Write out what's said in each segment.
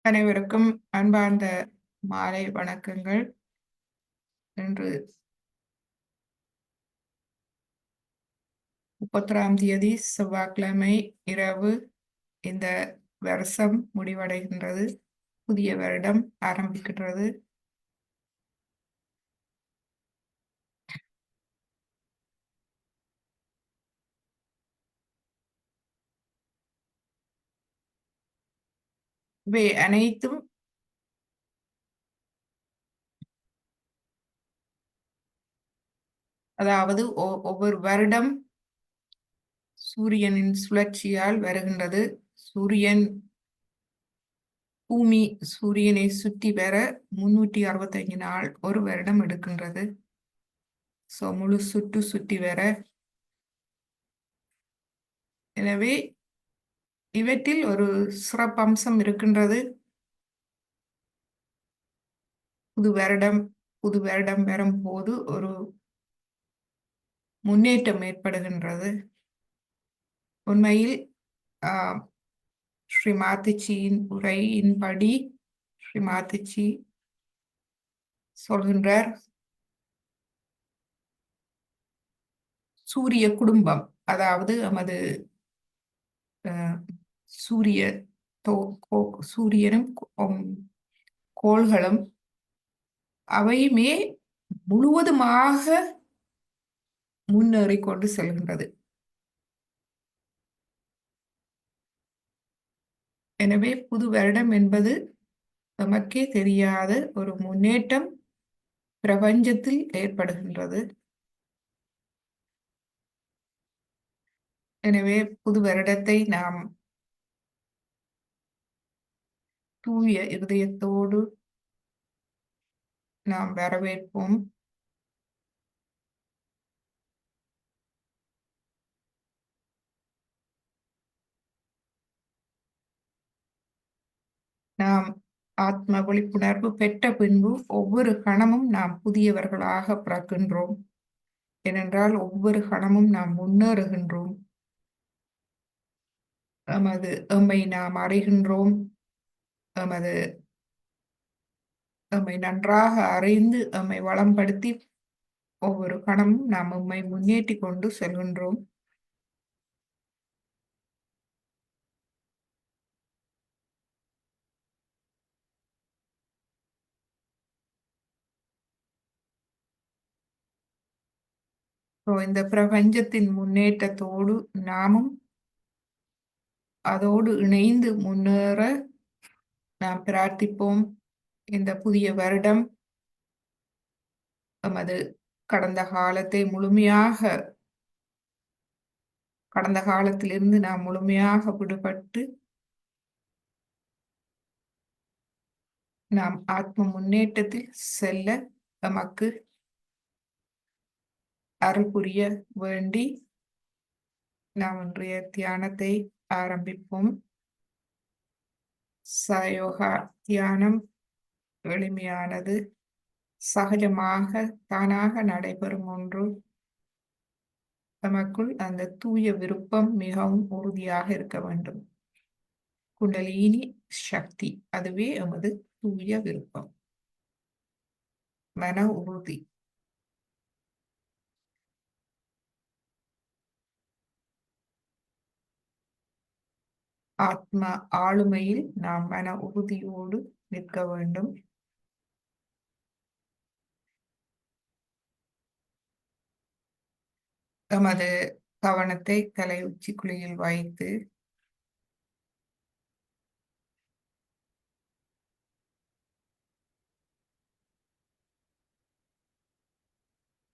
அனைவருக்கும் அன்பார்ந்த மாலை வணக்கங்கள். இன்று 31ஆம் தேதி செவ்வாய்க்கிழமை இரவு. இந்த வருஷம் முடிவடைகின்றது. புதிய வருடம் ஆரம்பிக்கின்றது. இவை அனைத்தும் அதாவது ஒவ்வொரு வருடம் சூரியனின் சுழற்சியால் வருகின்றது. சூரியனை சுற்றி வர 365 நாள் ஒரு வருடம் எடுக்கின்றது. முழு சுற்றி வர. எனவே இவற்றில் ஒரு சிறப்பம்சம் இருக்கின்றது. புது வருடம் வரும்போது ஒரு முன்னேற்றம் ஏற்படுகின்றது. உண்மையில் ஸ்ரீ மாதாஜியின் உரையின்படி ஸ்ரீ மாதாஜி சொல்கின்றார், சூரிய குடும்பம், அதாவது நமது சூரியனும் கோள்களும் அவையுமே முழுவதுமாக முன்னேறி கொண்டு செல்கின்றது. எனவே புது வருடம் என்பது நமக்கே தெரியாத ஒரு முன்னேற்றம் பிரபஞ்சத்தில் ஏற்படுகின்றது. எனவே புது வருடத்தை நாம் தூய இருதயத்தோடு நாம் வரவேற்போம். நாம் ஆத்ம விழிப்புணர்வு பெற்ற பின்பு ஒவ்வொரு கணமும் நாம் புதியவர்களாக பிறக்கின்றோம். ஏனென்றால் ஒவ்வொரு கணமும் நாம் முன்னேறுகின்றோம். எம்மை நாம் அறிகின்றோம். எம்மை நன்றாக அறிந்து எம்மை வளம்படுத்தி ஒவ்வொரு கணமும் நாம் எம்மை முன்னேற்றி கொண்டு செல்கின்றோம். இந்த பிரபஞ்சத்தின் முன்னேற்றத்தோடு நாமும் அதோடு இணைந்து முன்னேற நாம் பிரார்த்திப்போம். இந்த புதிய வருடம் நமது கடந்த காலத்திலிருந்து நாம் முழுமையாக விடுபட்டு நாம் ஆத்ம முன்னேற்றத்தில் செல்ல நமக்கு அருள் புரிய வேண்டி நாம் இன்றைய தியானத்தை ஆரம்பிப்போம். சயோகா தியானம் எளிமையானது, சகஜமாக தானாக நடைபெறும் ஒன்று. நமக்குள் அந்த தூய விருப்பம் மிகவும் உறுதியாக இருக்க வேண்டும். குண்டலினி சக்தி, அதுவே எமது தூய விருப்பம், மன உறுதி. ஆத்ம ஆளுமையில் நாம் மன உறுதியோடு நிற்க வேண்டும். எமது கவனத்தை தலை உச்சிக்குழியில் வைத்து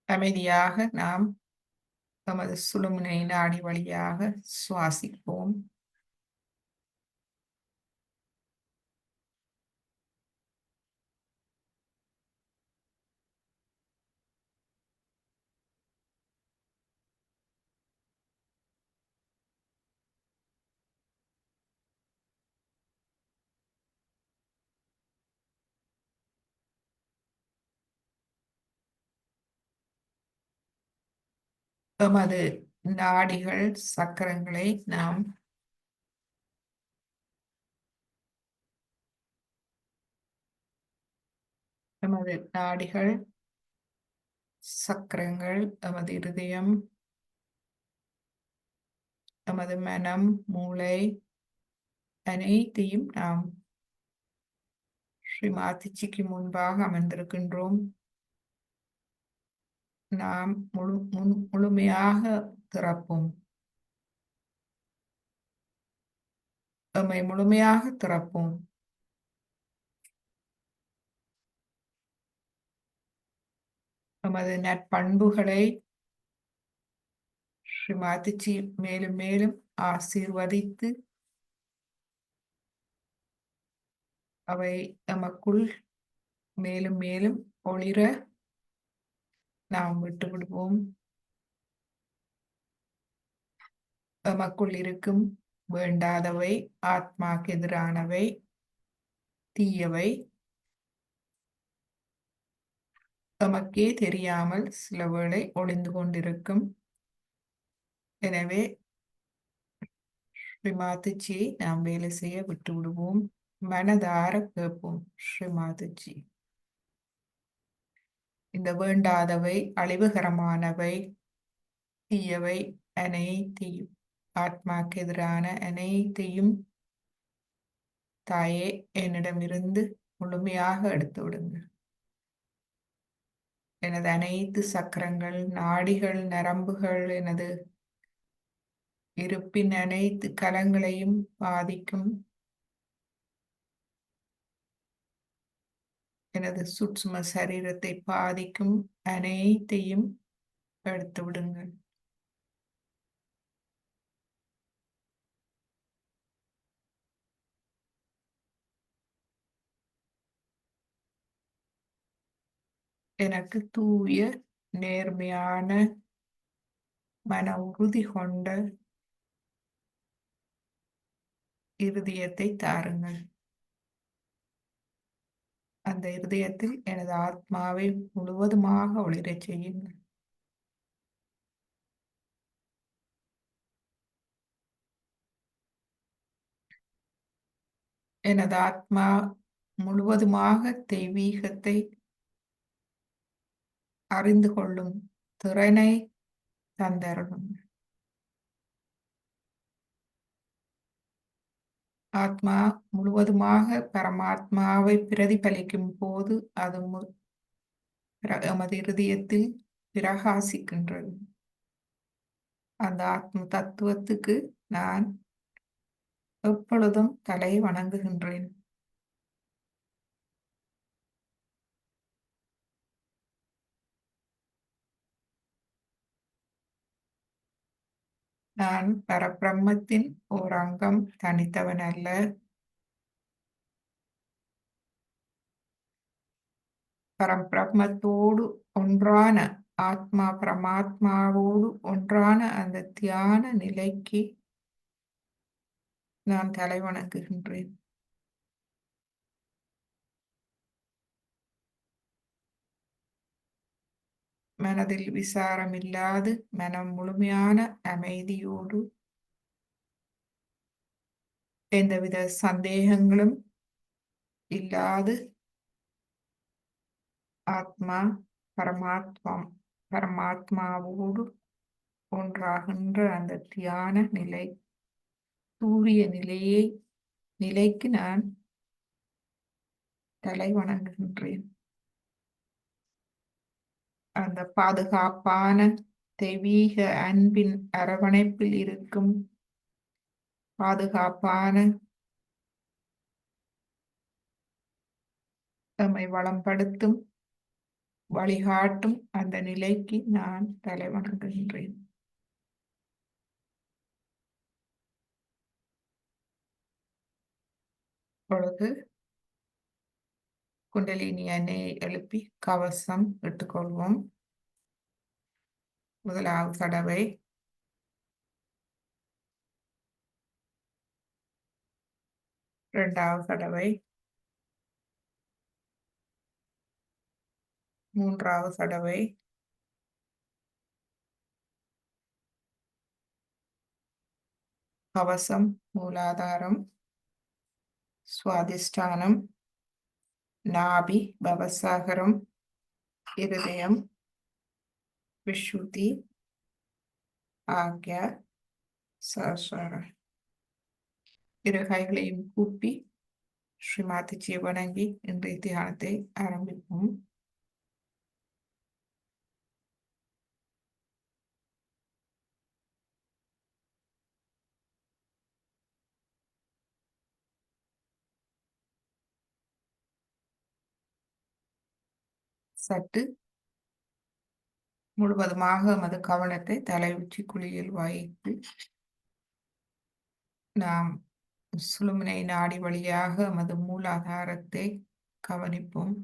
அமைதியாக நாம் எமது சுழுமுனை நாடி வழியாக சுவாசிப்போம். எமது நாடிகள் சக்கரங்களை நாம் எமது நாடிகள், சக்கரங்கள், எமது இருதயம், எமது மனம், மூளை அனைத்தையும் நாம் ஸ்ரீ மாத்திச்சிக்கு முன்பாக அமர்ந்திருக்கின்றோம். நாம் முழுமையாக திறப்போம். எம்மை முழுமையாக திறப்போம். எமது நற்பண்புகளை ஸ்ரீ மாத்திச்சி மேலும் மேலும் ஆசீர்வதித்து அவை எமக்குள் மேலும் மேலும் ஒளிர நாம் விட்டு விடுவோம். எமக்குள் இருக்கும் வேண்டாதவை, ஆத்மாக்கு எதிரானவை, தீயவை தமக்கே தெரியாமல் சில வேளை ஒளிந்து கொண்டிருக்கும். எனவே ஸ்ரீ மாதாஜியை நாம் வேலை செய்ய விட்டு விடுவோம். மனதார கேட்போம், ஸ்ரீ மாதாஜி, இந்த வேண்டாதவை, அழிவுகரமானவை, தீயவை அனைத்தையும், ஆத்மாக்கு எதிரான அனைத்தையும் தாயே என்னிடமிருந்து முழுமையாக எடுத்து விடுங்கள். எனது அனைத்து சக்கரங்கள், நாடிகள், நரம்புகள், எனது இருப்பின் அனைத்து கலங்களையும் பாதிக்கும். எனது சூட்சும சரீரத்தை பாதிக்கும் அனைத்தையும் எடுத்து விடுங்கள். எனக்கு தூய, நேர்மையான, மன உறுதி கொண்ட இருதயத்தை தாருங்கள். அந்த இருதயத்தில் எனது ஆத்மாவை முழுவதுமாக ஒளிரச் செய்யுங்கள். எனது ஆத்மா முழுவதுமாக தெய்வீகத்தை அறிந்து கொள்ளும் திறனை தந்தருளும். ஆத்மா முழுவதுமாக பரமாத்மாவை பிரதிபலிக்கும் போது அது எமது இருதயத்தில் பிரகாசிக்கின்றது. அந்த ஆத்ம தத்துவத்துக்கு நான் எப்பொழுதும் தலை வணங்குகின்றேன். நான் பரபிரம்மத்தின் ஓர் அங்கம், தனித்தவன் அல்ல. பரபிரம்மத்தோடு ஒன்றான ஆத்மா, பரமாத்மாவோடு ஒன்றான அந்த தியான நிலைக்கு நான் தலை வணங்குகின்றேன். மனதில் விசாரமில்லாது, மனம் முழுமையான அமைதியோடு, எந்தவித சந்தேகங்களும் இல்லாது, ஆத்மா பரமாத்மாவோடு ஒன்றாகின்ற அந்த தியான நிலை, சூரிய நிலைக்கு நான் தலை வணங்குகின்றேன். அந்த பாதுகாப்பான தெய்வீக அன்பின் அரவணைப்பில் இருக்கும் பாதுகாப்பான, நம்மை வளம்படுத்தும், வழிகாட்டும் அந்த நிலைக்கு நான் தலை வணங்குகின்றேன். பொழுது குண்டலினி அணையை எழுப்பி கவசம் இட்டுக்கொள்வோம். முதலாவது தடவை, இரண்டாவது தடவை, மூன்றாவது தடவை, கவசம், மூலாதாரம், சுவாதிஷ்டானம், நாபி, பவசாகரம், இருதயம், விஷுதி ஆகிய சரஸ்வர. இரு கைகளையும் கூப்பி ஸ்ரீமாதிஜியை வணங்கி இன்றைய தியானத்தை ஆரம்பிப்போம். சற்று முழுவதுமாக எமது கவனத்தை தலை உச்சி குழியில் வைத்து நாம் சுழுமுனை நாடி வழியாக எமது மூலாதாரத்தை கவனிப்போம்.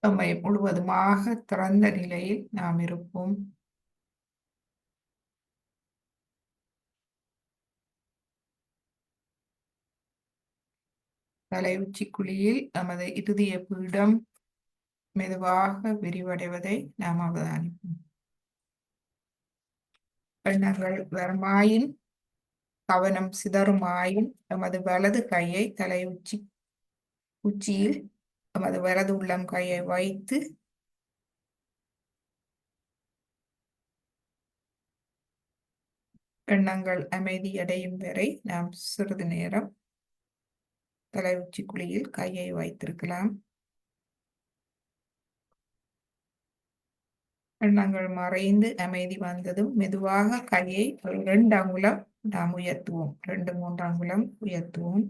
நம்மை முழுவதுமாக திறந்த நிலையில் நாம் இருப்போம். தலை உச்சி குழியில் நமது இருதய பீடம் மெதுவாக விரிவடைவதை நாம் அவதானிப்போம். எண்ணங்கள் வருமாயின், கவனம் சிதறுமாயின் நமது வலது கையை தலை உச்சியில் நமது வலது உள்ளம் கையை வைத்து எண்ணங்கள் அமைதியடையும் வரை நாம் சிறிது நேரம் தலை உச்சி குழியில் கையை வைத்திருக்கலாம். எண்ணங்கள் மறைந்து அமைதி வந்ததும் மெதுவாக கையை 2 அங்குலம் நாம் உயர்த்துவோம். 2-3 அங்குலம் உயர்த்துவோம்.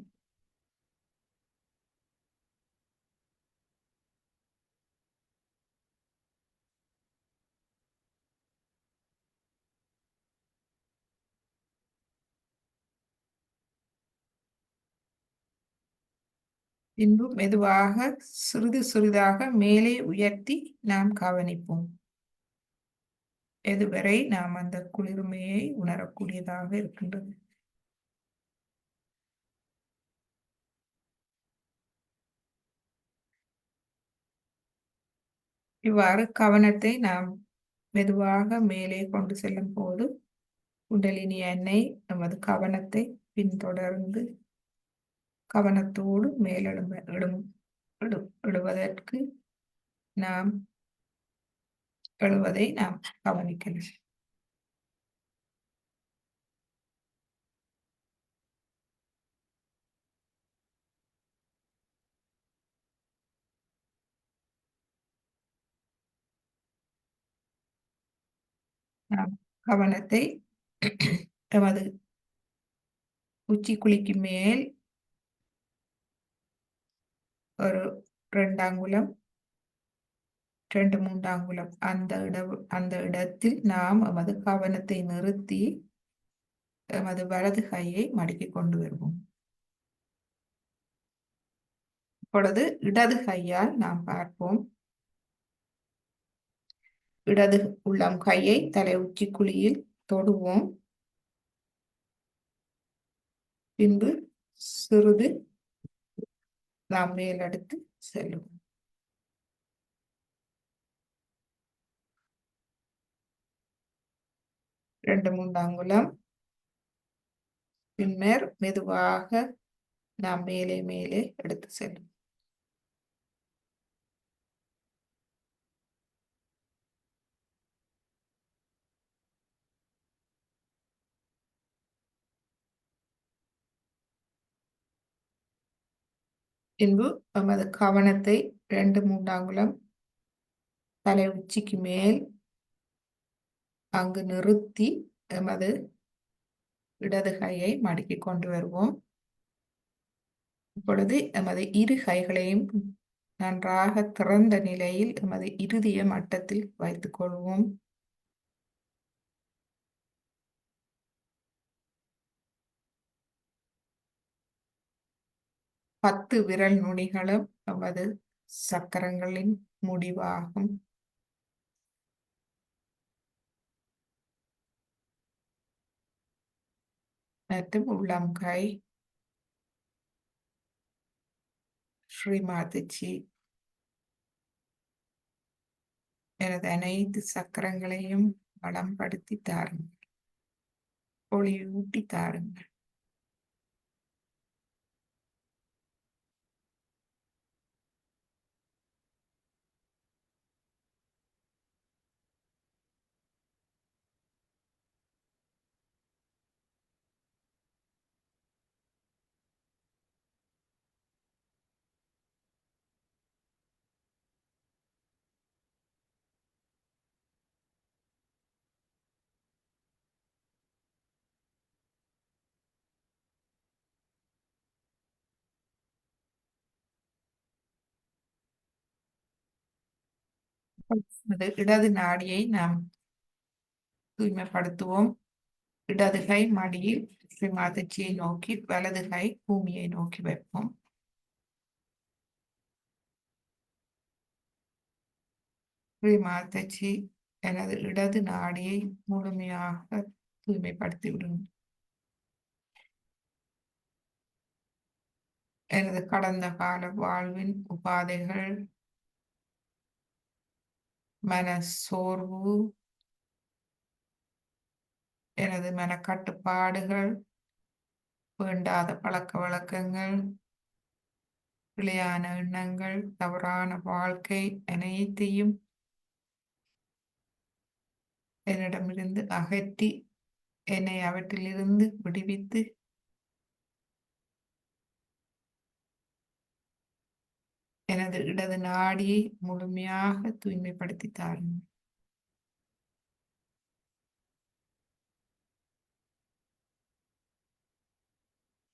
பின்பு மெதுவாக சிறிது சிறிதாக மேலே உயர்த்தி நாம் கவனிப்போம். எதுவரை நாம் அந்த குளிர்மையை உணரக்கூடியதாக இருக்கின்றது. இவ்வாறு கவனத்தை நாம் மெதுவாக மேலே கொண்டு செல்லும் போது குண்டலினி எண்ணெய் நமது கவனத்தை பின்தொடர்ந்து கவனத்தோடு எழுவதற்கு நாம் எழுவதை நாம் கவனிக்கலாம். நாம் கவனத்தை எமது உச்சி குழிக்கு மேல் ஒரு 2 அங்குலம் 2-3 அங்குலம் அந்த இடத்தில் நாம் எமது கவனத்தை நிறுத்தி எமது வலது கையை மடக்கி கொண்டு வருவோம். இப்பொழுது இடது கையால் நாம் பார்ப்போம். இடது உள்ளம் கையை தலை உச்சி குழியில் தொடுவோம். பின்பு சிறிது நாம் மேலெடுத்து செல்லுவோம். 2-3 அங்குலம். பின்னர் மெதுவாக நாம் மேலே மேலே எடுத்து செல்லும். பின்பு நமது கவனத்தை 2-3 அங்குலம் தலை உச்சிக்கு மேல் அங்கு நிறுத்தி எமது இடது கையை மடக்கி கொண்டு வருவோம். இப்பொழுது எமது இரு கைகளையும் நன்றாக திறந்த நிலையில் எமது இருதய மட்டத்தில் வைத்துக் கொள்வோம். 10 விரல் நுனிகளும் நமது சக்கரங்களின் முடிவாகும். மற்றும் உள்ளம் கை. ஸ்ரீ மாதாஜி எனது அனைத்து சக்கரங்களையும் பலப்படுத்தி தாருங்கள், ஒளியூட்டி தாருங்கள். இடது நாடியை நாம் தூய்மைப்படுத்துவோம். இடது கை மடியில் ஸ்ரீ மாதாஜியை நோக்கி, வலது கை பூமியை நோக்கி வைப்போம். ஸ்ரீ மாதாஜி எனது இடது நாடியை முழுமையாக தூய்மைப்படுத்தி விடுங்கள். எனது கடந்த கால வாழ்வின் உபாதைகள், மன சோர்வு, எனது மனக்கட்டுப்பாடுகள், வேண்டாத பழக்க வழக்கங்கள், பிழையான எண்ணங்கள், தவறான வாழ்க்கை அனைத்தையும் என்னிடமிருந்து அகற்றி என்னை அவற்றிலிருந்து விடுவித்து எனது இடது நாடியை முழுமையாக தூய்மைப்படுத்தி தாருங்கள்.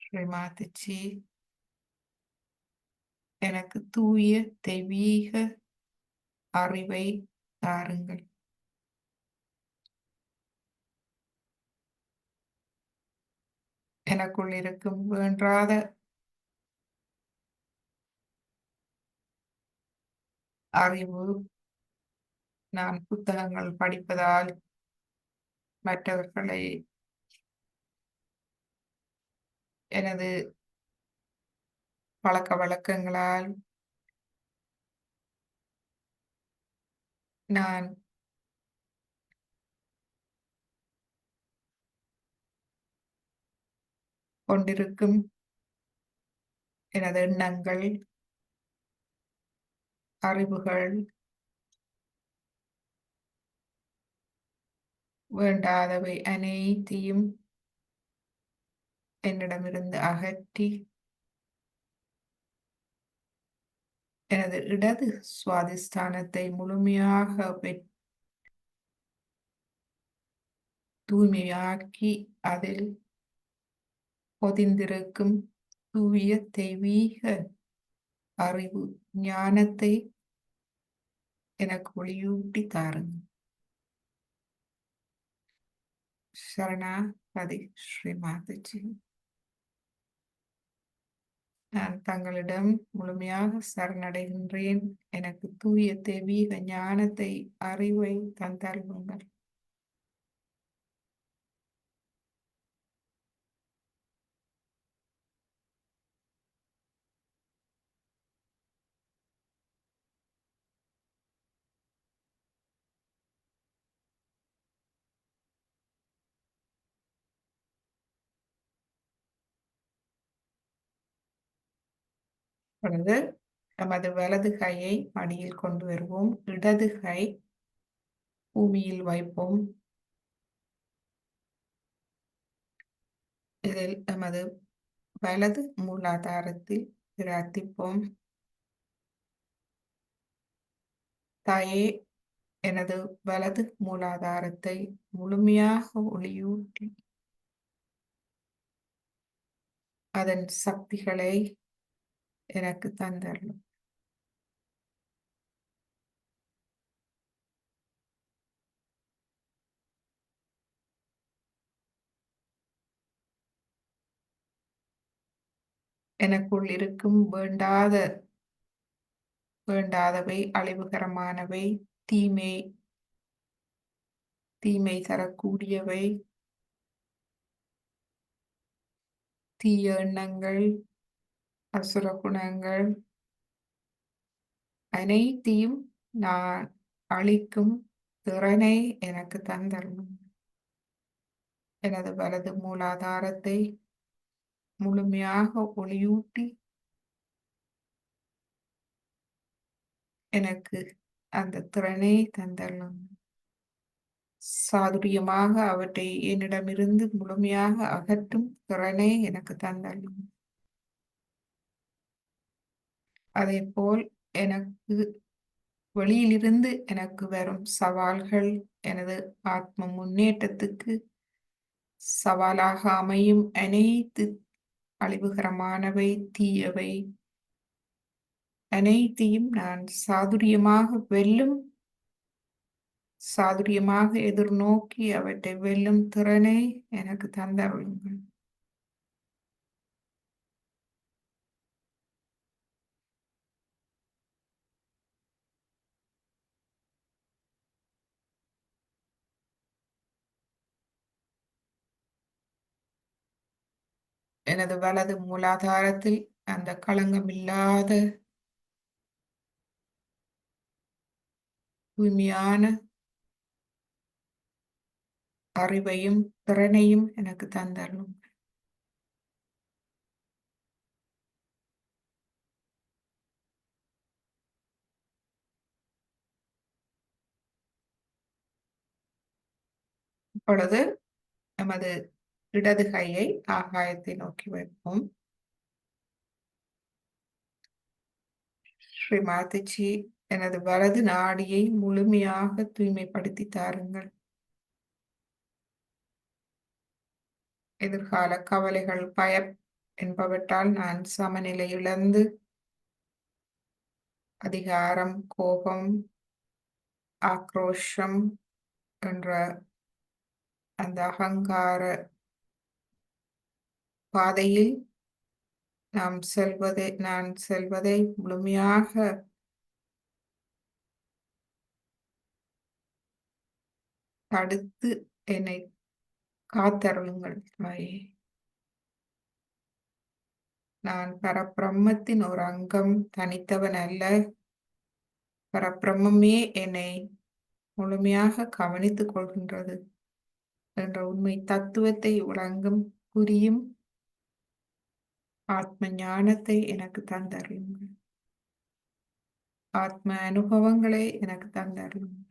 ஸ்ரீ மாதாஜி எனக்கு தூய தெய்வீக அறிவை தாருங்கள். எனக்குள் இருக்கும் வேண்டாத அறிவு, நான் புத்தகங்கள் படிப்பதால், மற்றவர்களை எனது பழக்க வழக்கங்களால் நான் கொண்டிருக்கும் எனது எண்ணங்கள், அறிவுகள், வேண்டாதவை அனைத்தையும் என்னிடமிருந்து அகற்றி எனது இடது சுவாதிஷ்டானத்தை முழுமையாக தூய்மையாக்கி அதில் பொதிந்திருக்கும் தூய தெய்வீக அறிவு ஞானத்தை எனக்கு ஒளியூட்டி தாருங்கள். சரணாகதி ஸ்ரீ மாதாஜி. நான் தங்களிடம் முழுமையாக சரணடைகின்றேன். எனக்கு தூய தெய்வீக ஞானத்தை, அறிவை தந்தருளுங்கள். இப்பொழுது நமது வலது கையை மடியில் கொண்டு வருவோம். இடது கை பூமியில் வைப்போம். இதில் நமது வலது மூலாதாரத்தில் பிரார்த்திப்போம். தாயே, எனது வலது மூலாதாரத்தை முழுமையாக ஒளியூட்டி அதன் சக்திகளை எனக்கு தந்தருளும். எனக்குள் இருக்கும் வேண்டாதவை, அழிவுகரமானவை, தீமை தரக்கூடியவை, தீய எண்ணங்கள், அசுர குணங்கள் அனைத்தையும் நான் அழிக்கும் திறனை எனக்கு தந்தரணும். எனது வலது மூலாதாரத்தை முழுமையாக ஒளியூட்டி எனக்கு அந்த திறனை தந்தரணும். சாதுரியமாக அவற்றை என்னிடமிருந்து முழுமையாக அகற்றும் திறனை எனக்கு தந்தரணும். அதேபோல் எனக்கு வெளியிலிருந்து எனக்கு வரும் சவால்கள் எனது ஆத்ம முன்னேற்றத்துக்கு சவாலாக அமையும் அனைத்து அழிவுகரமானவை, தீயவை அனைத்தையும் நான் சாதுரியமாக எதிர்நோக்கி அவற்றை வெல்லும் திறனை எனக்கு தந்தருளுங்கள். எனது வலது மூலாதாரத்தில் அந்த களங்கமில்லாத தூய்மையான அறிவையும் திறனையும் எனக்கு தந்தருளும். இப்பொழுது நமது இடது கையை ஆகாயத்தை நோக்கி வைப்போம். ஸ்ரீ மாதாஜி, எனது வலது நாடியை முழுமையாக தூய்மைப்படுத்தி தாருங்கள். எதிர்கால கவலைகள், பயம் என்பவற்றால் நான் சமநிலை இழந்து அதிகாரம், கோபம், ஆக்ரோஷம் என்ற அந்த அகங்கார பாதையில் நான் செல்வதை முழுமையாக தடுத்து என்னை காத்தருளுங்கள் தாயே. நான் பரபிரம்மத்தின் ஒரு அங்கம், தனித்தவன் அல்ல. பரபிரம்மே என்னை முழுமையாக கவனித்துக் கொள்கின்றது என்ற உண்மை தத்துவத்தை விளங்கும் புரியும் ஆத்ம ஞானத்தை எனக்கு தந்தருளுங்கள். ஆத்ம அனுபவங்களை எனக்கு தந்தருளுங்கள்.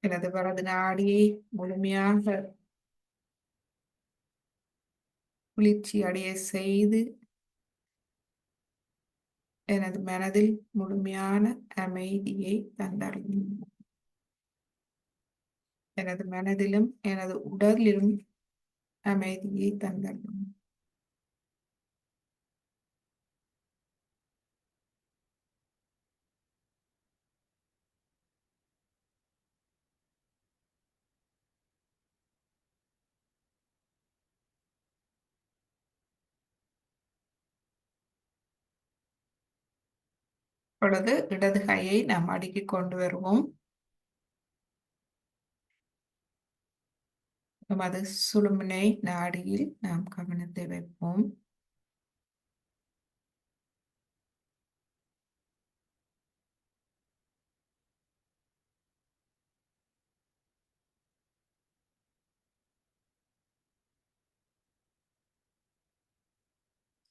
எனது வலது நாடியை முழுமையாக குளிர்ச்சி அடைய செய்து எனது மனதில் முழுமையான அமைதியை தந்தருளுங்கள். எனது மனதிலும் எனது உடலிலும் அமைதியை தந்தருளுங்கள். இப்பொழுது இடது கையை நாம் அடுக்கிக் கொண்டு வருவோம். நமது சுழுமுனை நாடியில் நாம் கவனத்தை வைப்போம்.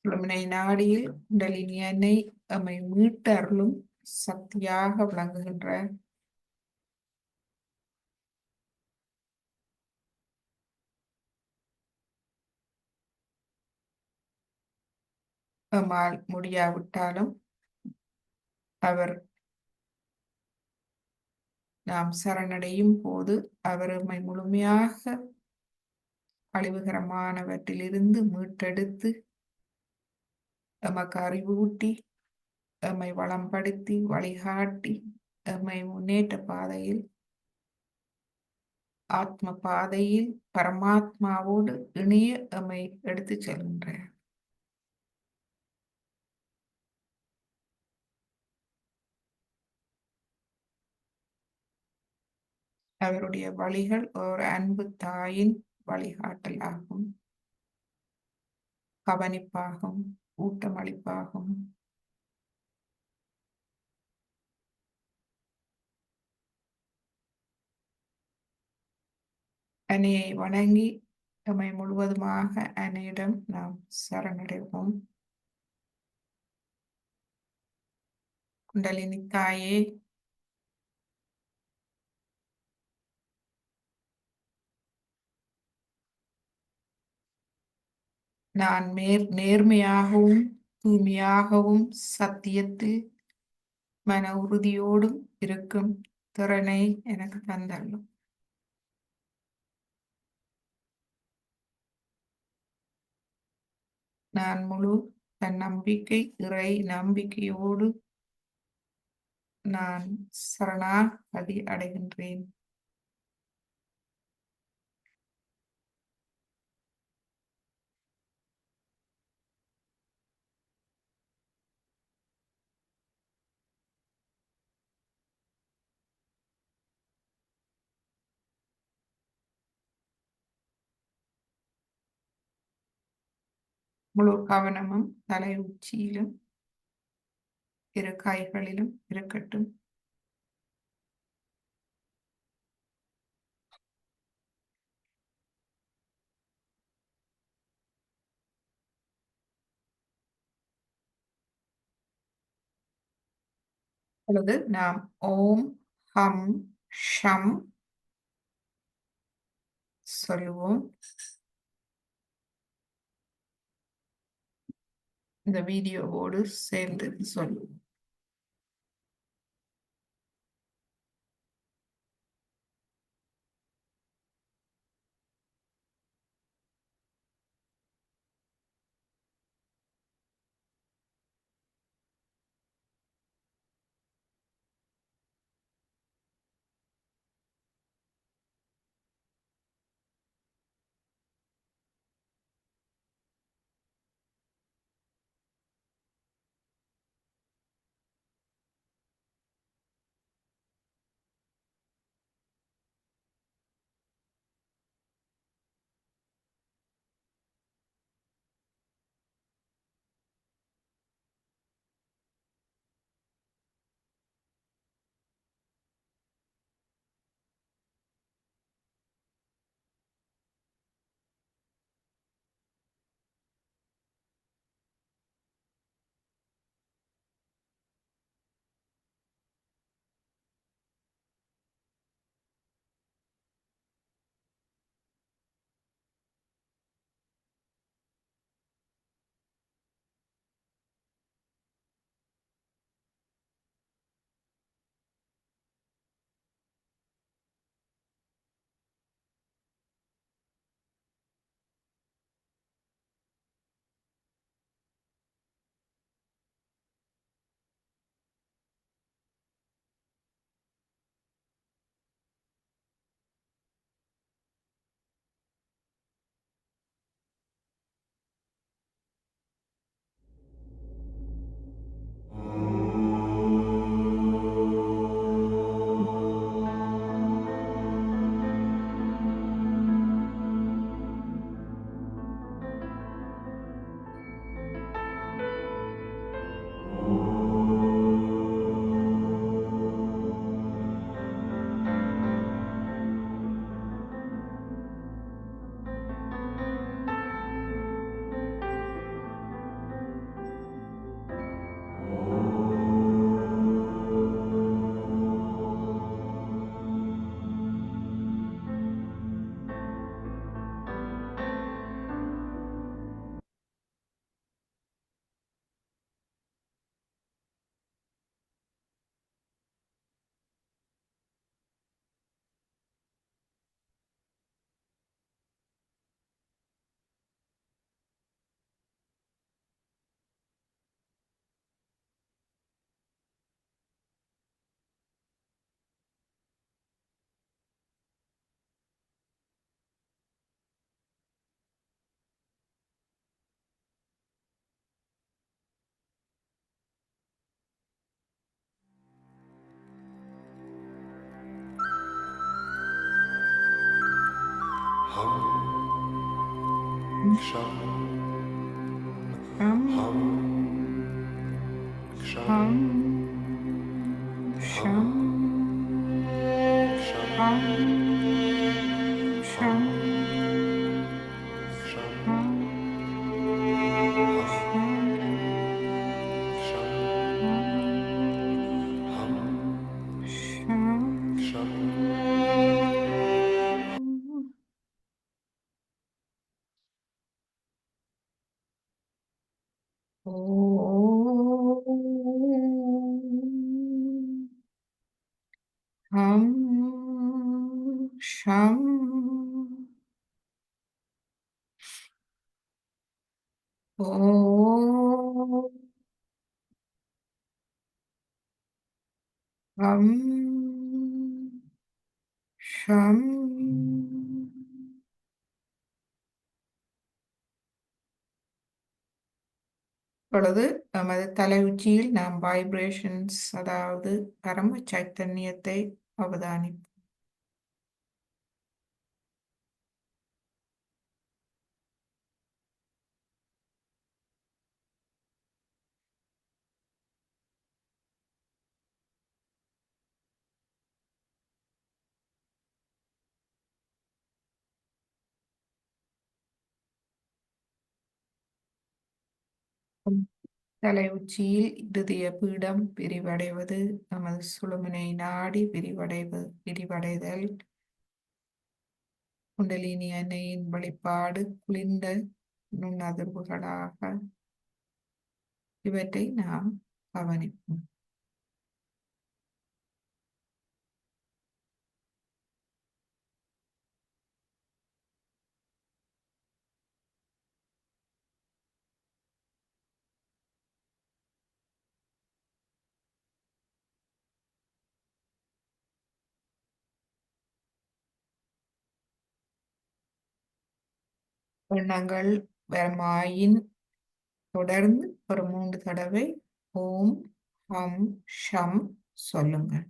சுழுமுனை நாடியில் குண்டலினி அன்னை நம்மை மீட்டு அருளும் சக்தியாக விளங்குகின்ற நம்மால் முடியாவிட்டாலும் அவர் நாம் சரணடையும் போது அவர் நம்மை முழுமையாக அழிவுகரமானவற்றிலிருந்து மீட்டெடுத்து எமக்கு அறிவூட்டி எம்மை வளம்படுத்தி வழிகாட்டி எம்மை முன்னேற்ற பாதையில் ஆத்ம பாதையில் பரமாத்மாவோடு இணைய எம்மை எடுத்துச் செல்கின்றார். அவருடைய வழிகள் ஒரு அன்பு தாயின் வழிகாட்டலாகும், கவனிப்பாகும், ஊட்டமளிப்பாகும். அன்னையை வணங்கி நம்மை முழுவதுமாக அன்னையிடம் நாம் சரணடைவோம். குண்டலினி தாயே, நான் நேர்மையாகவும் தூய்மையாகவும் சத்தியத்தில் மன உறுதியோடும் இருக்கும் திறனை எனக்கு தந்தள்ளும். நான் முழு தன்னம்பிக்கை இறை நம்பிக்கையோடு நான் சரணாகதி அடைகின்றேன். முழு கவனமும் தலை உச்சியிலும் இரு கைகளிலும் இருக்கட்டும். இப்பொழுது நாம் ஓம் ஹம் ஷம் சொல்லுவோம். இந்த வீடியோவோடு சேர்ந்து சொல்லுவோம். Hum. Sham ஷம் Ham ஹம் Sham Ham ஷம் Sham ஹம் Ham ஷம் Sham ஹம் Ham ஷம் Sham ஹம் Ham ஷம் Sham ஓம் ஹம் ஷம் ஓம் ஹம் ஷம் இப்பொழுது நமது தலை உச்சியில் நாம் வைப்ரேஷன்ஸ் அதாவது பரம சைத்தன்யத்தை அவதானிப்போம். தலை உச்சியில் இருதய பீடம் விரிவடைவது, நமது சுழுமுனை நாடி விரிவடைதல், குண்டலினி அன்னையின் வெளிப்பாடு குளிர்ந்த நுண்ணதிர்வுகளாக இவற்றை நாம் கவனிப்போம். எண்ணங்கள் வருமாயின் தொடர்ந்து ஒரு 3 தடவை ஓம் ஹம் ஷம் சொல்லுங்கள்.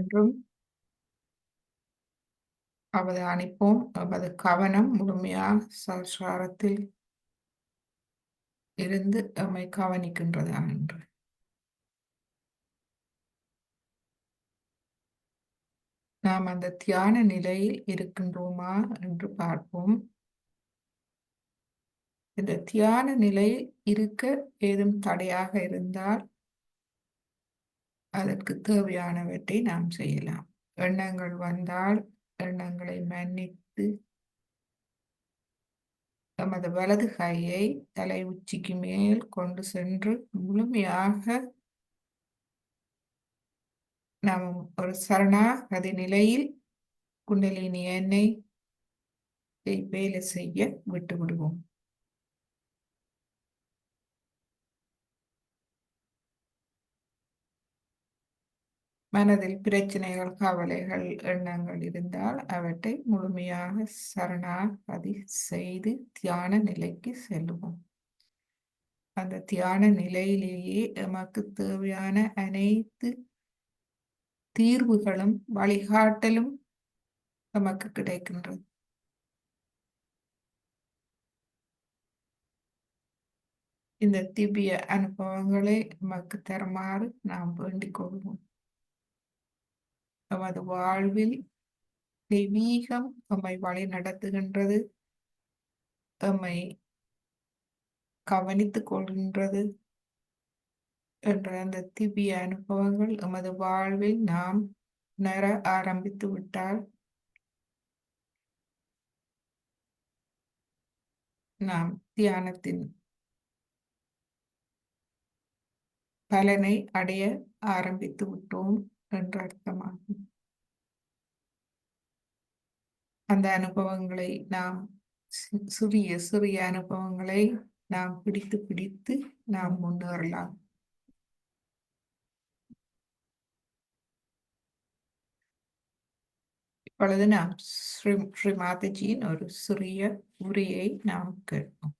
என்றும் அவதானிப்போம். நமது கவனம் முழுமையாக சசாரத்தில் இருந்து நம்மை கவனிக்கின்றதா என்று. நாம் அந்த தியான நிலையில் இருக்கின்றோமா என்று பார்ப்போம். இந்த தியான நிலையில் இருக்க ஏதும் தடையாக இருந்தால் அதற்கு தேவையானவற்றை நாம் செய்யலாம். எண்ணங்கள் வந்தால் எண்ணங்களை மன்னித்து நமது வலது கையை தலை உச்சிக்கு மேல் கொண்டு சென்று முழுமையாக நாம் ஒரு சரணாகதி நிலையில் குண்டலினி எண்ணெய் வேலை செய்ய விட்டு விடுவோம். மனதில் பிரச்சனைகள், கவலைகள், எண்ணங்கள் இருந்தால் அவற்றை முழுமையாக சரணாகதி செய்து தியான நிலைக்கு செல்லுவோம். அந்த தியான நிலையிலேயே எமக்கு தேவையான அனைத்து தீர்வுகளும் வழிகாட்டலும் நமக்கு கிடைக்கின்றது. இந்த திவ்ய அனுபவங்களை நமக்கு தருமாறு நாம் வேண்டிக் கொள்வோம். நமது வாழ்வில் தெய்வீகம் நம்மை வழி நடத்துகின்றது, நம்மை கவனித்துக் கொள்கின்றது என்ற அந்த திவ்ய அனுபவங்கள் நமது வாழ்வில் நாம் உணர ஆரம்பித்து விட்டால் நாம் தியானத்தின் பலனை அடைய ஆரம்பித்து விட்டோம் என்ற அர்த்தமாகும். அந்த அனுபவங்களை நாம் சிறிய சிறிய அனுபவங்களை நாம் பிடித்து பிடித்து நாம் முன்னேறலாம். இப்பொழுது நாம் ஸ்ரீ மாதாஜியின் ஒரு சிறிய உரையை நாம் கேட்போம்.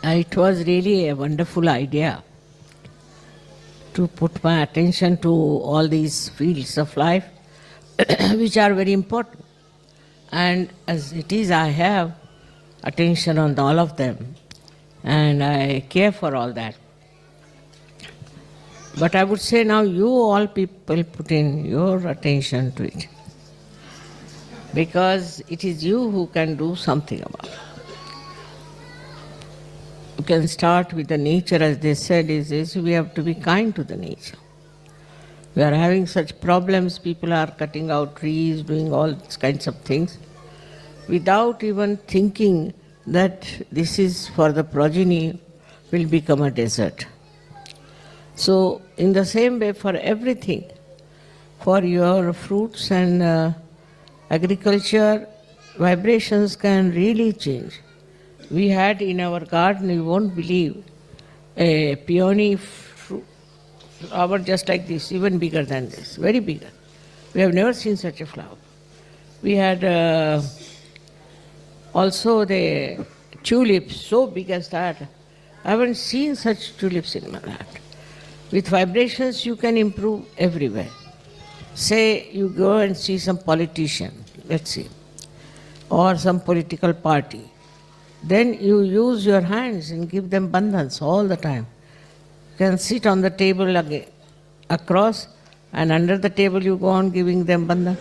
It was really a wonderful idea to put my attention to all these fields of life, which are very important. And as it is, I have attention on all of them, and I care for all that. But I would say now you all people put in your attention to it, because it is you who can do something about it. You can start with the nature, as they said, is we have to be kind to the nature. We are having such problems, people are cutting out trees, doing all kinds of things, without even thinking that this is for the progeny will become a desert. So in the same way, for everything, for your fruits and agriculture, vibrations can really change. We had in our garden, you won't believe, a peony flower just like this, even bigger than this, very bigger. We have never seen such a flower. We had also the tulips, so big as that. I haven't seen such tulips in my life. With vibrations, you can improve everywhere. Say you go and see some politician, let's see, or some political party. Then you use your hands and give them bandhans all the time. You can sit on the table across, and under the table you go on giving them bandhan.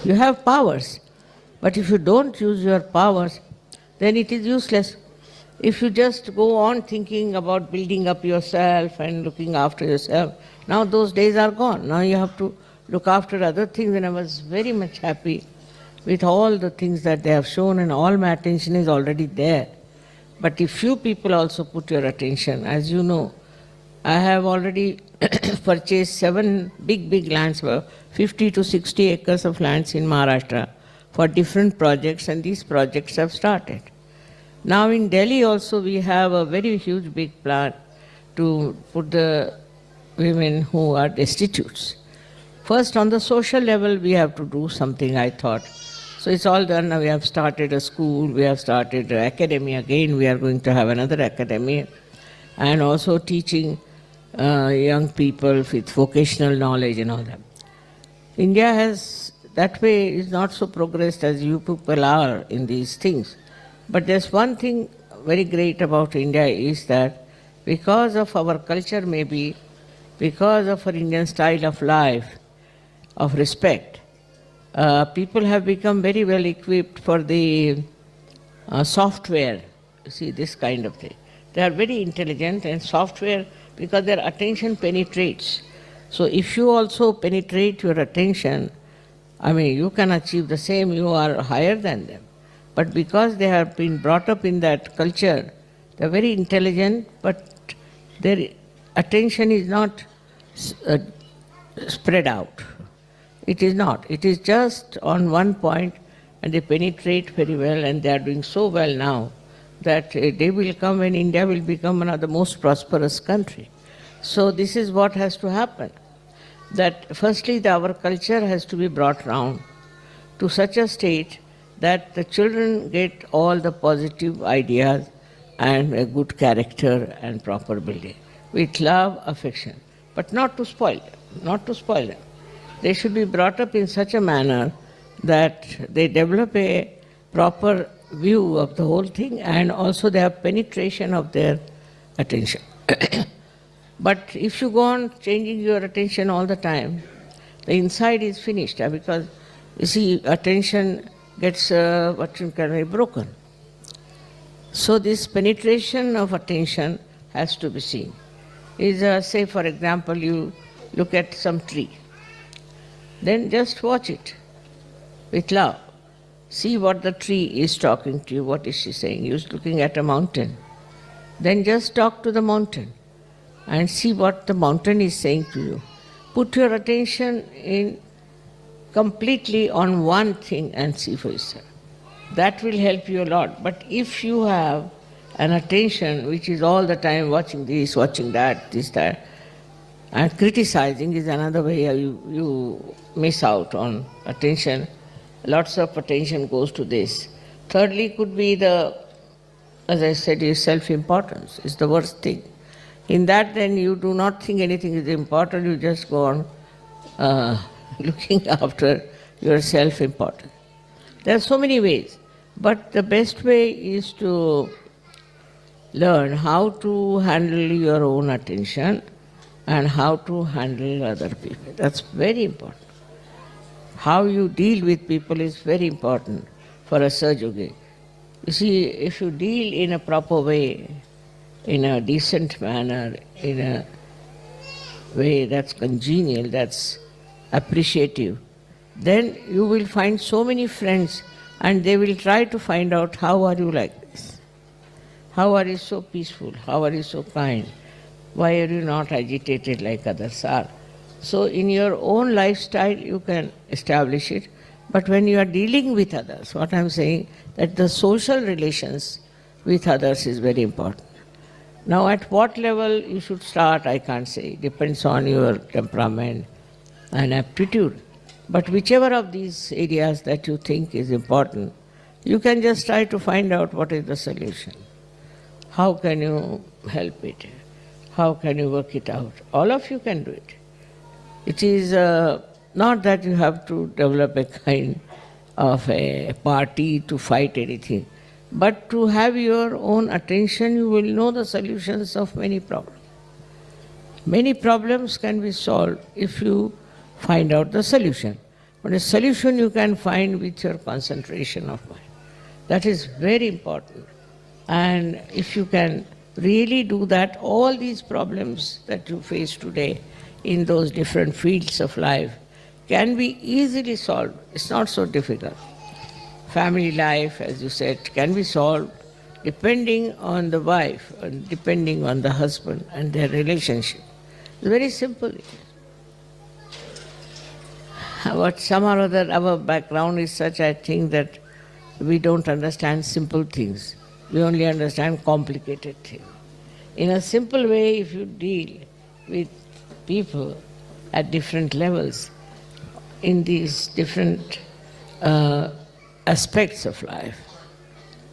You have powers. But if you don't use your powers, then it is useless. If you just go on thinking about building up yourself and looking after yourself, now those days are gone. Now you have to look after other things, and I was very much happy with all the things that they have shown, and all my attention is already there. But if few people also put your attention, as you know, I have already purchased 7 big lands, 50 to 60 acres of lands in Maharashtra for different projects, and these projects have started. Now in Delhi also we have a very huge big plan to put the women who are destitutes. First on the social level we have to do something, I thought. So it's all done. Now we have started a school, we have started an academy again, we are going to have another academy, and also teaching young people with vocational knowledge and all that. India has, that way is not so progressed as you people are in these things. But there's one thing very great about India is that because of our culture maybe, because of our Indian style of life, of respect, people have become very well equipped for the software, see this kind of thing. They are very intelligent, and software, because their attention penetrates. So if you also penetrate your attention, I mean you can achieve the same, you are higher than them. But because they have been brought up in that culture, they are very intelligent, but their attention is not spread out. It is not. It is just on one point, and they penetrate very well, and they are doing so well now that a day will come when India will become one of the most prosperous country. So this is what has to happen. That firstly our culture has to be brought round to such a state that the children get all the positive ideas and a good character and proper building, with love, affection, but not to spoil them, not to spoil them. They should be brought up in such a manner that they develop a proper view of the whole thing, and also they have penetration of their attention. But if you go on changing your attention all the time, the inside is finished, because you see attention gets broken. So this penetration of attention has to be seen. Say for example you look at some tree, then just watch it with love. See what the tree is talking to you, what is she saying? You're looking at a mountain. Then just talk to the mountain and see what the mountain is saying to you. Put your attention in completely on one thing and see for yourself. That will help you a lot. But if you have an attention which is all the time watching this, watching that, this, that, and criticizing is another way you miss out on attention. Lots of attention goes to this. Thirdly could be as I said, is self-importance. It's the worst thing. In that then you do not think anything is important, you just go on looking after your self-importance. There are so many ways, but the best way is to learn how to handle your own attention and how to handle other people. That's very important. How you deal with people is very important for a Sahaja Yogi. You see, if you deal in a proper way, in a decent manner, in a way that's congenial, that's appreciative, then you will find so many friends, and they will try to find out how are you like this? How are you so peaceful? How are you so kind? Why are you not agitated like others are? So in your own lifestyle you can establish it, but when you are dealing with others, what I am saying, that the social relations with others is very important. Now at what level you should start, I can't say. It depends on your temperament and aptitude. But whichever of these areas that you think is important, you can just try to find out what is the solution. How can you help it? How can you work it out? All of you can do it. It is not that you have to develop a kind of a party to fight anything, but to have your own attention, you will know the solutions of many problems. Many problems can be solved if you find out the solution. But a solution you can find with your concentration of mind. That is very important. And if you can really do that, all these problems that you face today in those different fields of life can be easily solved. It's not so difficult. Family life, as you said, can be solved depending on the wife and depending on the husband and their relationship. It's very simple. But some or other, our background is such, I think, that we don't understand simple things. We only understand complicated things. In a simple way, if you deal with people at different levels, in these different aspects of life,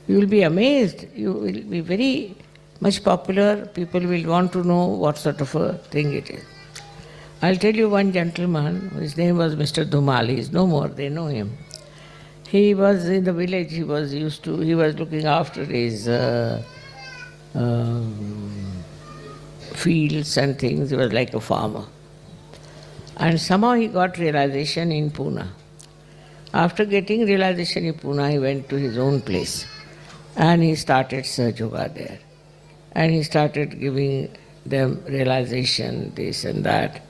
you will be amazed. You will be very much popular. People will want to know what sort of a thing it is. I'll tell you one gentleman, his name was Mr. Dhumal. He is no more, they know him. He was in the village, he was looking after his fields and things. He was like a farmer. And somehow he got realization in Pune. After getting realization in Pune, he went to his own place and he started Sahaja Yoga there. And he started giving them realization, this and that.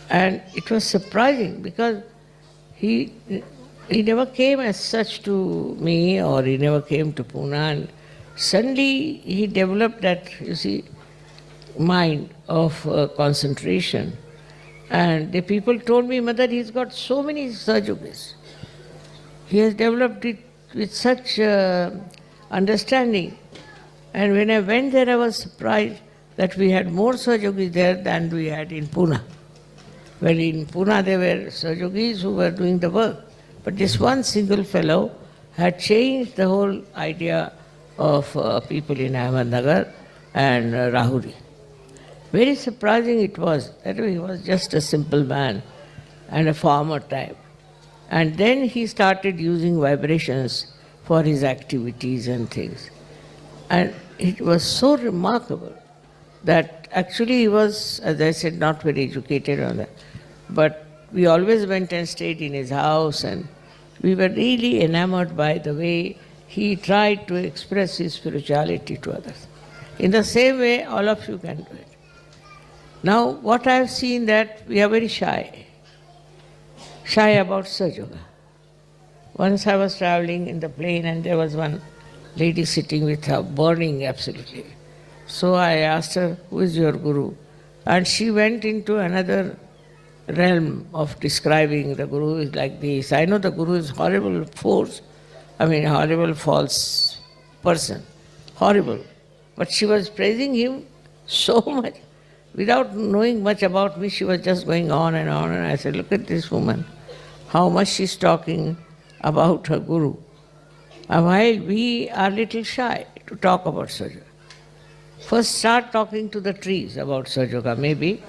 And it was surprising because he never came as such to me, or he never came to Pune, and suddenly he developed that, you see, mind of concentration. And the people told me, Mother, he's got so many Sahaja Yogas. He has developed it with such understanding. And when I went there, I was surprised that we had more Sahaja Yogis there than we had in Pune. Well, in Pune there were Sahaja Yogis who were doing the work. But this one single fellow had changed the whole idea of people in Ahmednagar and Rahuri. Very surprising it was. That he was just a simple man and a farmer type. And then he started using vibrations for his activities and things. And it was so remarkable that actually he was, as I said, not very educated on that. But we always went and stayed in his house, and we were really enamored by the way he tried to express his spirituality to others. In the same way, all of you can do it. Now, what I have seen that we are very shy about Sahaja Yoga. Once I was traveling in the plane and there was one lady sitting with her, burning absolutely. So I asked her, who is your guru? And she went into another realm of describing the guru is like this. I know the guru is horrible force, horrible false person, horrible. But she was praising him so much. Without knowing much about me, she was just going on, and I said, look at this woman, how much she's talking about her guru. And while we are little shy to talk about Sahaja Yoga. First start talking to the trees about Sahaja Yoga. Maybe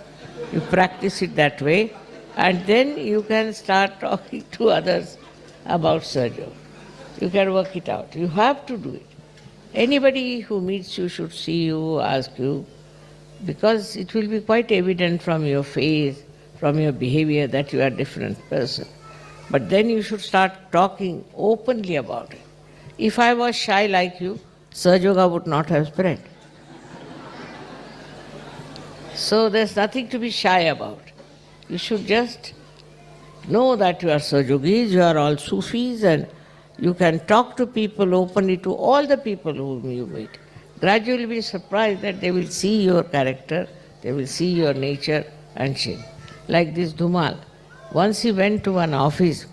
you practice it that way, and then you can start talking to others about Sahaja Yoga. You can work it out. You have to do it. Anybody who meets you should see you, ask you, because it will be quite evident from your face, from your behavior that you are a different person. But then you should start talking openly about it. If I was shy like you, Sahaja Yoga would not have spread. So there's nothing to be shy about. You should just know that you are Sahaja Yogis, you are all Sufis, and you can talk to people openly, to all the people whom you meet. Gradually be surprised that they will see your character, they will see your nature and change. Like this Dhumal. Once he went to an office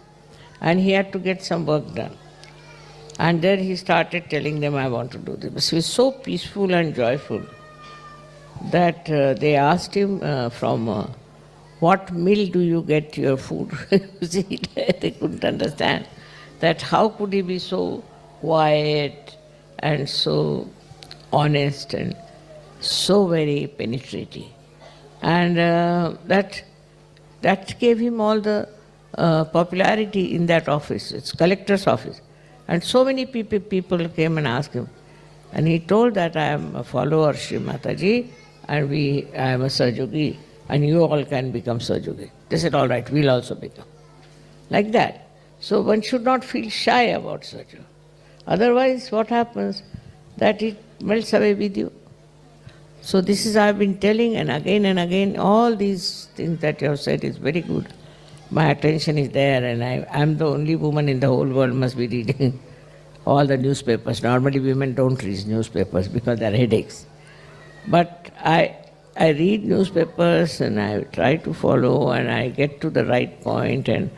and he had to get some work done. And then he started telling them, I want to do this. He was so peaceful and joyful that they asked him from what mill do you get your food? You see, they couldn't understand that how could he be so quiet and so honest and so very penetrating. And that gave him all the popularity in that office. It's collector's office. And so many people came and asked him. And he told that I am a follower of Sri Mataji, and I am a Sahaja Yogi, and you all can become Sahaja Yogi. They said, all right, we'll also become. like that. So one should not feel shy about such. Otherwise, what happens? That it melts away with you. So this is, I've been telling and again, all these things that you have said is very good. My attention is there, and I'm the only woman in the whole world must be reading all the newspapers. Normally women don't read newspapers because they're headaches. But I read newspapers and I try to follow and I get to the right point, and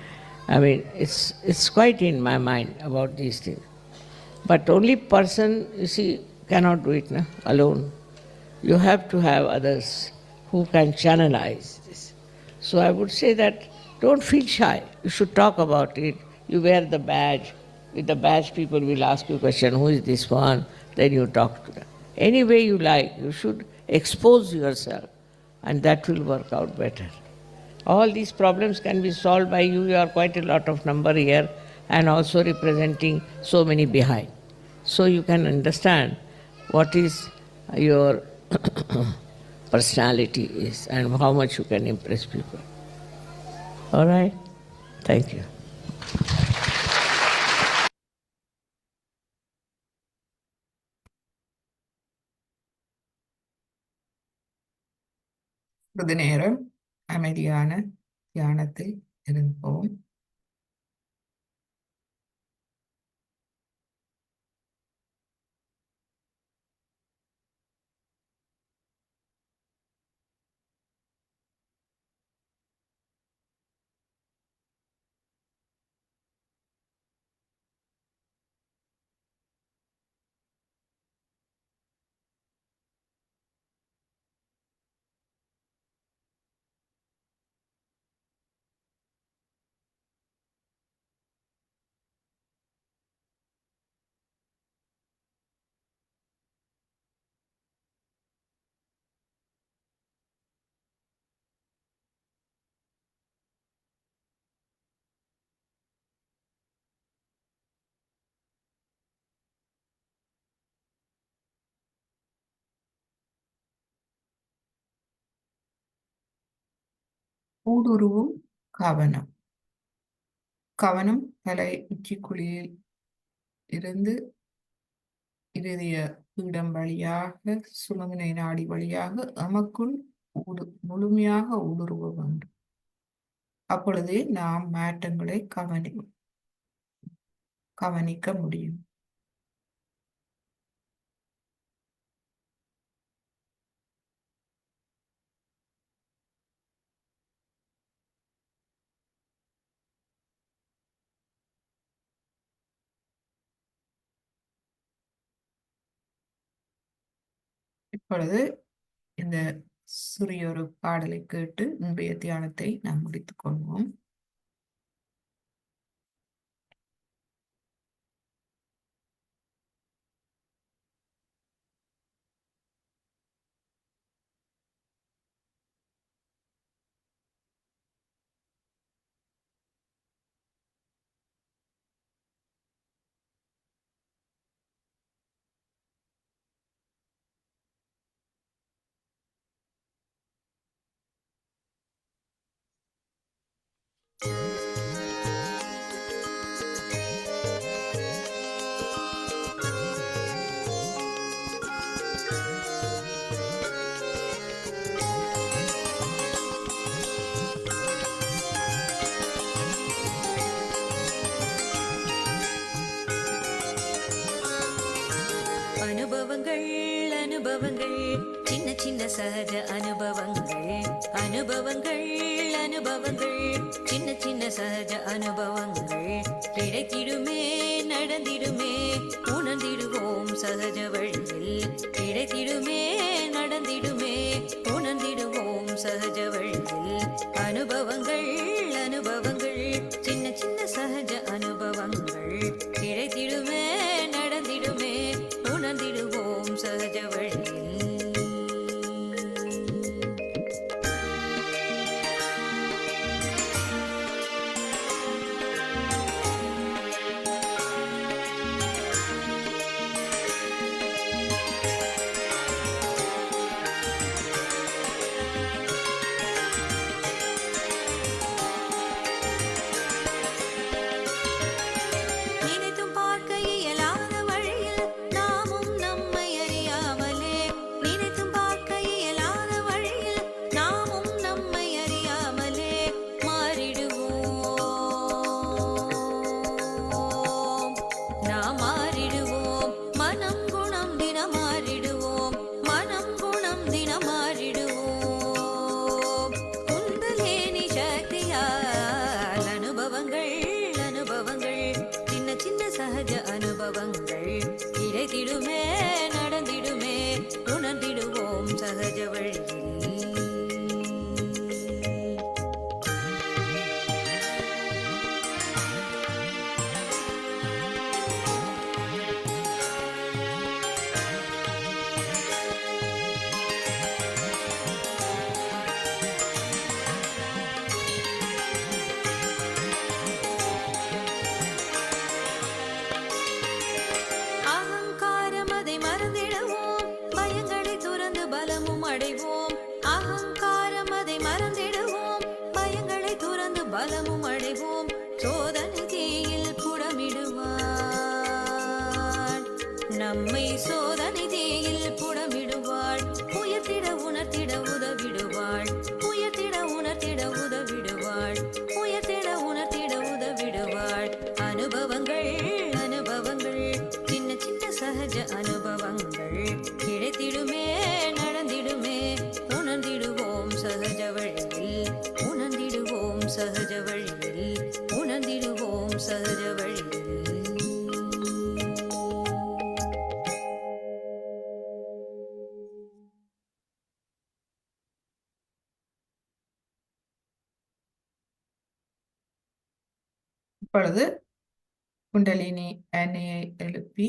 I mean it's quite in my mind about these things. But only person, you see, cannot do it alone. You have to have others who can channelize this. So I would say that don't feel shy. You should talk about it. You wear the badge. With the badge, people will ask you a question, who is this one? Then you talk to them. Any way you like, you should expose yourself, and that will work out better. All these problems can be solved by you. You are quite a lot of number here and also representing so many behind. So you can understand what is your personality is and how much you can impress people. All right? Thank you. சிறிது நேரம் அமைதியான தியானத்தில் இருப்போம். ஊடுருவும் கவனம். கவனம் தலை உச்சிக்குழியில் இருந்து இருதய பீடம் வழியாக சுமங்கனை நாடி வழியாக நமக்குள் முழுமையாக ஊடுருவ வேண்டும். அப்பொழுதே நாம் மாற்றங்களை கவனிக்க முடியும். இப்பொழுது இந்த சிறிய ஒரு பாடலை கேட்டு இன்றைய தியானத்தை நாம் முடித்துக் கொள்வோம். அனுபவங்கள் சின்ன சின்ன சகஜ அனுபவங்கள் சின்ன சின்ன சகஜ அனுபவங்கள் கிடைத்திடுமே நடந்திடுமே உணர்ந்திடுவோம் சகஜ வழியில் கிடைத்திடுமே நடந்திடுமே உணர்ந்திடுவோம் சகஜ வழியில் அனுபவங்கள் சின்ன சின்ன சகஜ அனுபவங்கள் கிடைத்திடுமே நடந்திடுமே உணர்ந்திடுவோம் சகஜ வழியில். அடைவோம் சோதனை தீயில் புடமிடுவாள் நம்மை சோதனை தீயில் புடமிடுவாள் உயர்த்திட உணர்த்திட உதவிடுவாள் உயர்த்திட உணர்த்திட உதவிடுவாள் உயர்த்திட உணர்த்திட உதவிடுவாள் அனுபவங்கள் அனுபவங்கள் சின்ன சின்ன சகஜ அனுபவங்கள் கிடைத்திடுமே நடந்திடுமே உணர்ந்திடுவோம் சகஜ வழியில் உணர்ந்திடுவோம் சகஜ வழியில் உணர்ந்திடுவோம் சகஜ வழியில் இப்பொழுது குண்டலினி அணையை எழுப்பி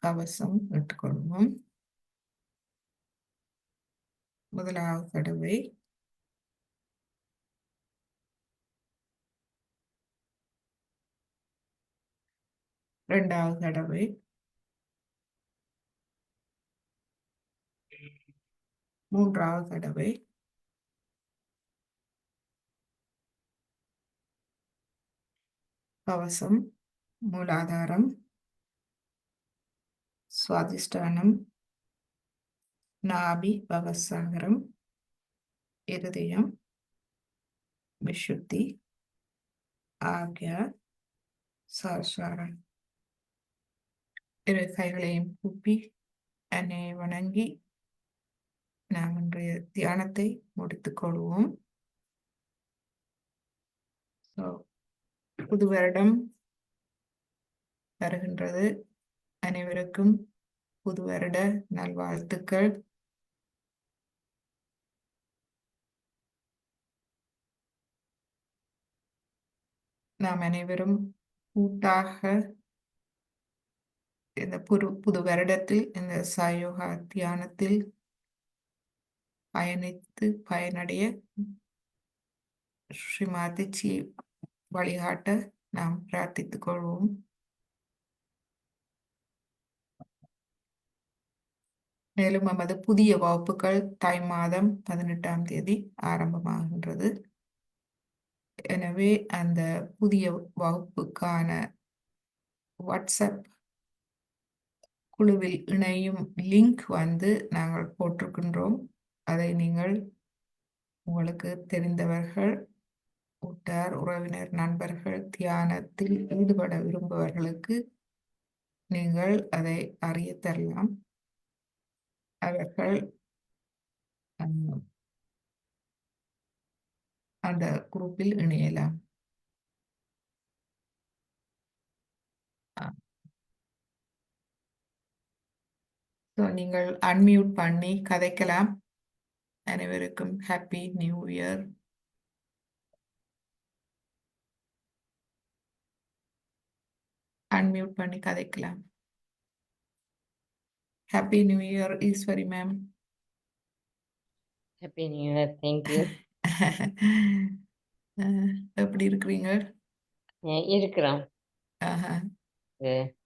கவசம் இட்டுக்கொள்வோம். முதலாவது தடவை இரண்டாவது தடவை மூன்றாவது தடவை கவசம் மூலாதாரம் சுவாதிஷ்டானம் நாபி பவசாகரம் இருதயம் விசுத்தி ஆக்யா சஹஸ்ராரம். இரு கைகளையும் கூப்பி அன்னை வணங்கி நாம் இன்றைய தியானத்தை முடித்துக் கொள்வோம். புது வருடம் வருகின்றது. அனைவருக்கும் புது வருட நல்வாழ்த்துக்கள். நாம் அனைவரும் கூட்டாக இந்த புது வருடத்தில் இந்த சாயோகா தியானத்தில் பயணித்து பயனடைய ஸ்ரீமாதிச்சி வழிகாட்ட நாம் பிரார்த்தித்துக் கொள்வோம். மேலும் நமது புதிய வகுப்புகள் தை மாதம் 18ஆம் தேதி ஆரம்பமாகின்றது. எனவே அந்த புதிய வகுப்புக்கான வாட்ஸ்அப் குழுவில் இணையும் லிங்க் நாங்கள் போட்டிருக்கின்றோம். அதை நீங்கள் உங்களுக்கு தெரிந்தவர்கள், உற்றார், உறவினர், நண்பர்கள் தியானத்தில் ஈடுபட விரும்புபவர்களுக்கு நீங்கள் அதை அறிய தரலாம். அவர்கள் அந்த குரூப்பில் இணையலாம். நீங்கள் அன்மியூட் பண்ணி கதைக்கலாம். அனைவருக்கும் ஹாப்பி நியூ இயர். அன்மியூட் பண்ணி கதைக்கலாம். Happy new year Eswari ma'am. Happy new year. Thank you. எப்படி இருக்கிறீங்க? இருக்கிறோம். ஆஹா.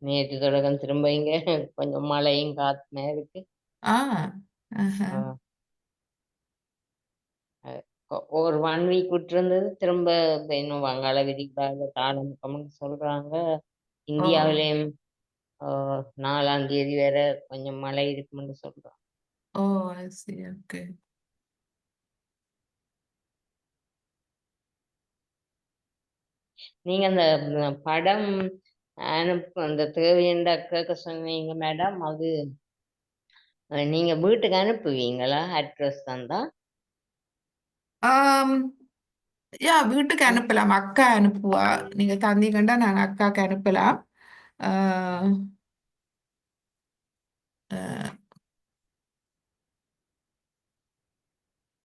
நேற்று தொடக்கம் திரும்ப இங்க கொஞ்சம் மழையும் காத்துமே இருக்கு. ஆஹா. ஒரு 1 வீக் விட்டுருந்தது. திரும்ப இன்னும் வங்காள விரிகுடாவில் தாளமுக்கம்னு சொல்றாங்க. இந்தியாவிலேயும் 4ஆம் தேதி வேற கொஞ்சம் மழை இருக்கும்னு சொல்றாங்க. ஓ, சரி, ஓகே. நீங்க அந்த படம் அந்த தேவையண்டா கேட்க சொன்னீங்க மேடம். அது நீங்க வீட்டுக்கு அனுப்புவீங்களா? அட்ரஸ் தந்தா? வீட்டுக்கு அனுப்பலாம். அக்கா அனுப்புவா. நீங்க தந்தீங்கன்னா நான் அக்காக்கு அனுப்பலாம்.